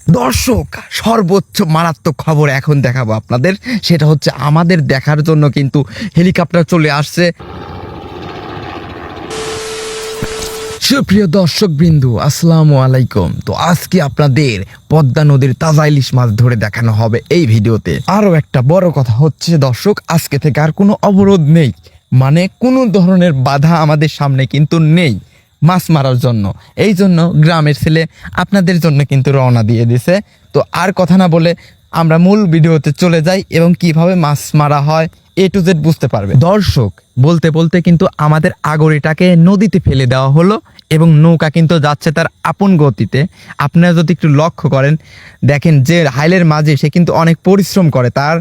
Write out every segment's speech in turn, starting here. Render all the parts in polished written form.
দর্শক, সর্বোচ্চ মারাত্মক খবর এখন দেখাবো আপনাদের। সেটা হচ্ছে আমাদের দেখার জন্য কিন্তু হেলিকপ্টার চলে আসছে। সুপ্রিয় দর্শক বিন্দু, আসসালামু আলাইকুম। তো আজকে আপনাদের পদ্মা নদীর তাজা ইলিশ মাছ ধরে দেখানো হবে এই ভিডিওতে। আরো একটা বড় কথা হচ্ছে দর্শক, আজকে থেকে আর কোনো অবরোধ নেই, মানে কোনো ধরনের বাধা আমাদের সামনে কিন্তু নেই মাছ মারার জন্য। এই জন্য গ্রামের ছেলে আপনাদের জন্য কিন্তু রওনা দিয়ে দিছে। তো আর কথা না বলে আমরা মূল ভিডিওতে চলে যাই এবং কিভাবে মাছ মারা হয় A to Z বুঝতে পারবে। দর্শক, বলতে বলতে কিন্তু আমাদের আগরিটাকে নদীতে ফেলে দেওয়া হলো এবং নৌকা কিন্তু যাচ্ছে তার আপন গতিতে। আপনারা যদি একটু লক্ষ্য করেন, দেখেন যে হাইলের মাঝে সে কিন্তু অনেক পরিশ্রম করে, তার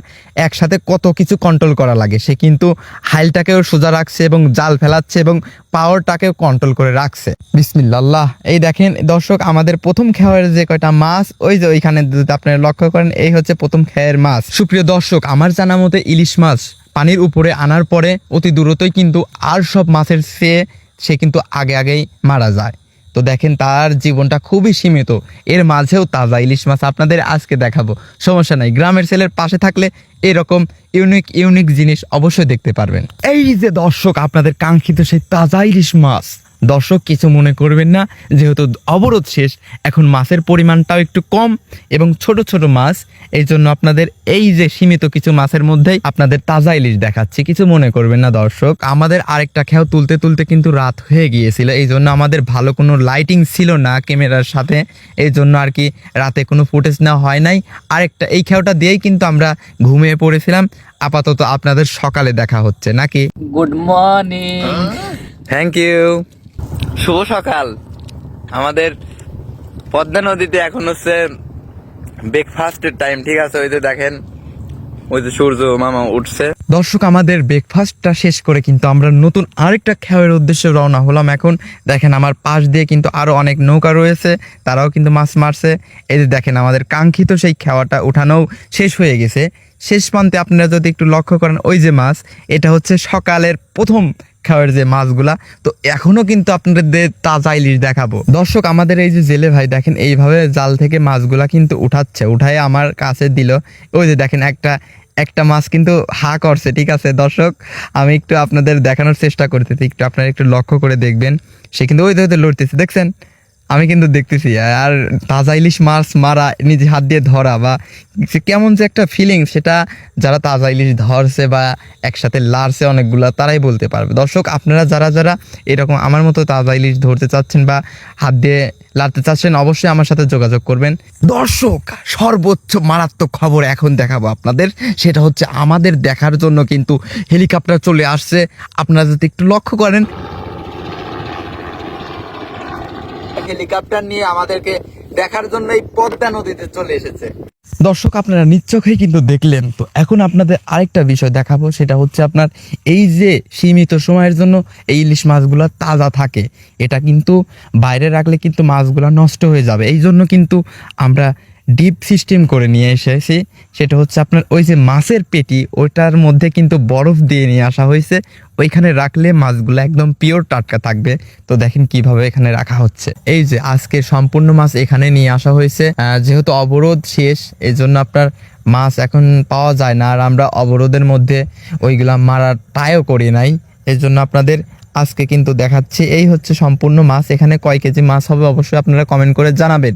একসাথে কত কিছু কন্ট্রোল করা লাগে। সে কিন্তু হাইলটাকেও সোজা রাখছে এবং জাল ফেলাচ্ছে এবং পাওয়ারটাকেও কন্ট্রোল করে রাখছে। বিসমিল্লাহ। এই দেখেন দর্শক, আমাদের প্রথম খেয়ের যে কয়টা মাছ, ওই যে ওইখানে যদি আপনারা লক্ষ্য করেন, এই হচ্ছে প্রথম খেয়ের মাছ। সুপ্রিয় দর্শক, আমার জানা মতে ইলিশ মাছ পানির উপরে আনার পরে অতি দ্রুতই কিন্তু আর সব মাছের চেয়ে সে কিন্তু আগেই মারা যায়। তো দেখেন তার জীবনটা খুবই সীমিত, এর মাঝেও তাজা ইলিশ মাছ আপনাদের আজকে দেখাবো। সমস্যা নাই, গ্রামের ছেলের পাশে থাকলে এরকম ইউনিক জিনিস অবশ্যই দেখতে পারবেন। এই যে দর্শক, আপনাদের কাঙ্ক্ষিত সেই তাজা ইলিশ মাছ। দর্শক, কিছু মনে করবেন না, যেহেতু অবরোধ শেষ, এখন মাছের পরিমাণটাও একটু কম এবং ছোট ছোট মাছ। এই জন্য আপনাদের এই যে সীমিত কিছু মাছের মধ্যেই আপনাদের তাজা ইলিশ দেখাচ্ছি, কিছু মনে করবেন না দর্শক। আমাদের আরেকটা খেয়াও তুলতে তুলতে কিন্তু রাত হয়ে গিয়েছিল, এই জন্য আমাদের ভালো কোনো লাইটিং ছিল না ক্যামেরার সাথে, এই জন্য আর কি রাতে কোনো ফুটেজ নেওয়া হয় নাই। আরেকটা এই খেয়াটা দিয়েই কিন্তু আমরা ঘুমিয়ে পড়েছিলাম। আপাতত আপনাদের সকালে দেখা হচ্ছে নাকি। Good morning. Thank you. শুভ সকাল। আমাদের পদ্মা নদীতে এখন হচ্ছে ব্রেকফাস্টের টাইম, ঠিক আছে? ওই যে দেখেন, ওই যে সূর্য মামা উঠছে। দর্শক, আমাদের ব্রেকফাস্টটা শেষ করে কিন্তু আমরা নতুন আরেকটা খেয়ার উদ্দেশ্যে রওনা হলাম। এখন দেখেন আমার পাশ দিয়ে কিন্তু আরো অনেক নৌকা রয়েছে, তারাও কিন্তু মাছ মারছে। এই যে দেখেন আমাদের কাঙ্ক্ষিত সেই খেয়াটা উঠানোও শেষ হয়ে গেছে। শেষ প্রান্তে আপনারা যদি একটু লক্ষ্য করেন, ওই যে মাছ, এটা হচ্ছে সকালের প্রথম খাওয়ার যে মাছগুলা। তো এখনো কিন্তু আপনাদের তাজা ইলিশ দেখাবো। দর্শক, আমাদের এই যে জেলে ভাই দেখেন এইভাবে জাল থেকে মাছগুলা কিন্তু উঠাচ্ছে, উঠায় আমার কাছে দিল। ওই যে দেখেন একটা মাছ কিন্তু হা করছে, ঠিক আছে দর্শক? আমি একটু আপনাদের দেখানোর চেষ্টা করতেছি, একটু আপনারা একটু লক্ষ্য করে দেখবেন। সে কিন্তু ওই ধরতে লড়তেছে, দেখছেন? আমি কিন্তু দেখতেছি। আর তাজা ইলিশ মাছ মারা, নিজে হাত দিয়ে ধরা বা কেমন যে একটা ফিলিং, সেটা যারা তাজা ইলিশ ধরছে বা একসাথে লাড়ছে অনেকগুলা, তারাই বলতে পারবে। দর্শক, আপনারা যারা এরকম আমার মতো তাজা ইলিশ ধরতে চাচ্ছেন বা হাত দিয়ে লাড়তে চাচ্ছেন, অবশ্যই আমার সাথে যোগাযোগ করবেন। দর্শক, সর্বোচ্চ মারাত্মক খবর এখন দেখাবো আপনাদের। সেটা হচ্ছে আমাদের দেখার জন্য কিন্তু হেলিকপ্টার চলে আসছে। আপনারা যদি একটু লক্ষ্য করেন, হেলিকপ্টার নিয়ে আমাদেরকে দেখার জন্য এই পদ্মা নদীতে চলে এসেছে। দর্শক, আপনারা নিশ্চয়ই কিন্তু দেখলেন। তো এখন আপনাদের আরেকটা বিষয় দেখাবো, সেটা হচ্ছে আপনার এই যে সীমিত সময়ের জন্য এই ইলিশ মাছগুলো তাজা থাকে, এটা কিন্তু বাইরে রাখলে কিন্তু মাছগুলো নষ্ট হয়ে যাবে। এই জন্য কিন্তু আমরা ডিপ সিস্টেম করে নিয়ে এসেছি। সেটা হচ্ছে আপনার ওই যে মাছের পেটি, ওইটার মধ্যে কিন্তু বরফ দিয়ে নিয়ে আসা হয়েছে। ওইখানে রাখলে মাছগুলো একদম পিওর টাটকা থাকবে। তো দেখেন কিভাবে এখানে রাখা হচ্ছে। এই যে আজকে সম্পূর্ণ মাছ এখানে নিয়ে আসা হয়েছে। যেহেতু অবরোধ শেষ, এই জন্য আপনার মাছ এখন পাওয়া যায় না, আর আমরা অবরোধের মধ্যে ওইগুলা মারার ট্রাইও করি নাই। এই জন্য আপনাদের আজকে কিন্তু দেখাচ্ছি। এই হচ্ছে সম্পূর্ণ মাছ। এখানে কয় কেজি মাছ হবে অবশ্যই আপনারা কমেন্ট করে জানাবেন।